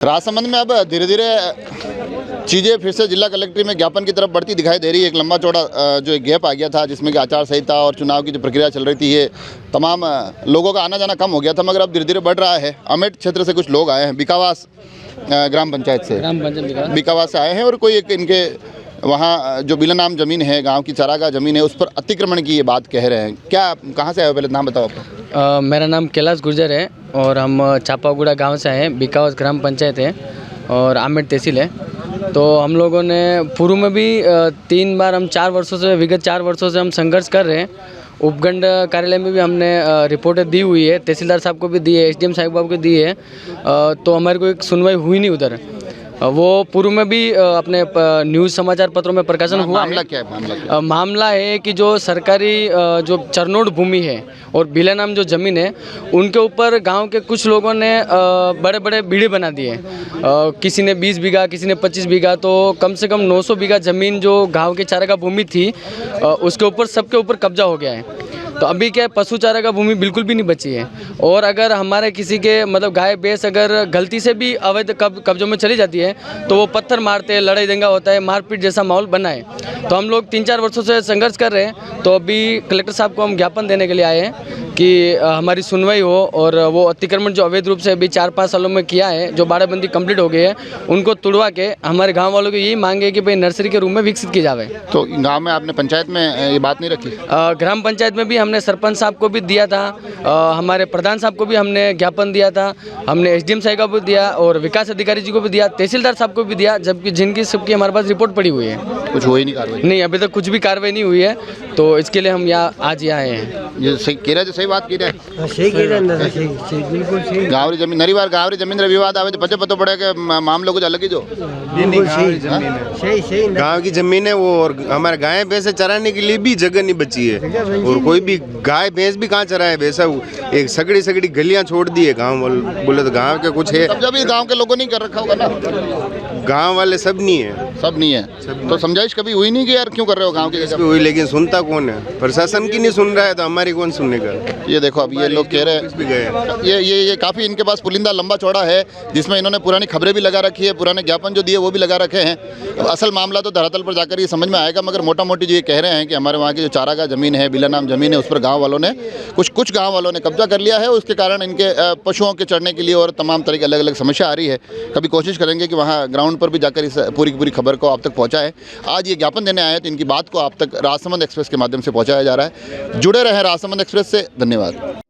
राजसमंद में अब धीरे धीरे चीज़ें फिर से जिला कलेक्ट्री में ज्ञापन की तरफ बढ़ती दिखाई दे रही है। एक लंबा चौड़ा जो एक गैप आ गया था जिसमें कि आचार संहिता और चुनाव की जो प्रक्रिया चल रही थी, ये तमाम लोगों का आना जाना कम हो गया था, मगर अब धीरे धीरे बढ़ रहा है। अमेठ क्षेत्र से कुछ लोग आए हैं, बिकावास ग्राम पंचायत से, बिकावास से आए हैं और कोई एक इनके वहाँ जो बिला नाम ज़मीन है, गांव की चारागाह ज़मीन है, उस पर अतिक्रमण की ये बात कह रहे हैं। क्या, कहाँ से आए हो, पहले नाम बताओ आपका। मेरा नाम कैलाश गुर्जर है और हम चापागुड़ा गांव से आए हैं। बिकावास ग्राम पंचायत है और आमेठ तहसील है। तो हम लोगों ने पूर्व में भी 3 बार, हम 4 वर्षों से, विगत 4 वर्षों से हम संघर्ष कर रहे हैं। उपखंड कार्यालय में भी हमने रिपोर्टें दी हुई है, तहसीलदार साहब को भी दी है, एसडीएम साहब को भी दी है, तो हमारे को एक सुनवाई हुई नहीं उधर। वो पूर्व में भी अपने न्यूज़ समाचार पत्रों में प्रकाशन हुआ। मामला क्या है? मामला है कि जो सरकारी जो चरनोड़ भूमि है और बिला नाम जो ज़मीन है, उनके ऊपर गांव के कुछ लोगों ने बड़े बड़े बीड़े बना दिए। किसी ने 20 बीघा, किसी ने 25 बीघा, तो कम से कम 900 बीघा ज़मीन जो गांव के चारागाह भूमि थी, उसके ऊपर, सबके ऊपर कब्जा हो गया है। तो अभी क्या है, पशु चारा का भूमि बिल्कुल भी नहीं बची है। और अगर हमारे किसी के मतलब गाय भैंस अगर गलती से भी अवैध कब्जों में चली जाती है तो वो पत्थर मारते हैं, लड़ाई दंगा होता है, मारपीट जैसा माहौल बना है। तो हम लोग 3-4 वर्षों से संघर्ष कर रहे हैं। तो अभी कलेक्टर साहब को हम ज्ञापन देने के लिए आए हैं कि हमारी सुनवाई हो और वो अतिक्रमण जो अवैध रूप से अभी 4-5 सालों में किया है, जो बाड़ाबंदी कंप्लीट हो गई है, उनको तुड़वा के हमारे गाँव वालों को यही मांग है कि भाई नर्सरी के रूप में विकसित की जाए। तो गाँव में आपने पंचायत में ये बात नहीं रखी? ग्राम पंचायत में भी हमने सरपंच साहब को भी दिया था, हमारे प्रधान साहब को भी हमने ज्ञापन दिया था, हमने एसडीएम साहब को भी दिया और विकास अधिकारी जी को भी दिया, तहसीलदार साहब को भी दिया, जबकि जिनकी सबकी हमारे पास रिपोर्ट पड़ी हुई है। कुछ हुई नहीं कार्रवाई? नहीं, अभी तक कुछ भी कार्रवाई नहीं हुई है। तो इसके लिए हम आज यहाँ आए हैं। ये सही कह रहे, जो सही बात कह रहे हैं, सही कह रहे हैं, सही बिल्कुल सही। गाँव जमीन नरी बार गाँव जमीन विवाद आवे तो पता पड़े कि मामलों कुछ अलग ही जो सही गांव की जमीन है वो, और हमारे गाय भैंसे चराने के लिए भी जगह नहीं बची है। और कोई भी गाय भैंस भी कहाँ चराए, वैसा एक सगड़ी गलियां छोड़ दी है गांव वाले। बोले तो गांव के कुछ है, जब भी गांव के लोगों ने कर रखा होगा ना, गांव वाले सब नहीं है, सब नहीं है। तो समझाइश कभी हुई नहीं कि यार क्यों कर रहे हो गांव के? हुई, लेकिन सुनता कौन है? प्रशासन की नहीं सुन रहा है तो हमारी कौन सुनेगा? ये देखो, अब ये लोग कह रहे हैं, ये काफ़ी इनके पास पुलिंदा लंबा चौड़ा है, जिसमें इन्होंने पुरानी खबरें भी लगा रखी है, पुराने ज्ञापन जो दिए वो भी लगा रखे हैं। अब असल मामला तो धरातल पर जाकर ये समझ में आएगा, मगर मोटा मोटी जो ये कह रहे हैं कि हमारे वहाँ की जो चारागाह ज़मीन है, बिला नाम ज़मीन है, उस पर गाँव वालों ने कुछ गाँव वालों ने कब्जा कर लिया है। उसके कारण इनके पशुओं के चढ़ने के लिए और तमाम तरह की अलग अलग समस्या आ रही है। कभी कोशिश करेंगे कि वहाँ ग्राउंड पर भी जाकर इस पूरी की पूरी खबर को आप तक पहुँचाएँ। आज ये ज्ञापन देने आए हैं तो इनकी बात को आप तक राजसमंद एक्सप्रेस के माध्यम से पहुँचाया जा रहा है। जुड़े रहें राजसमंद एक्सप्रेस से। धन्यवाद।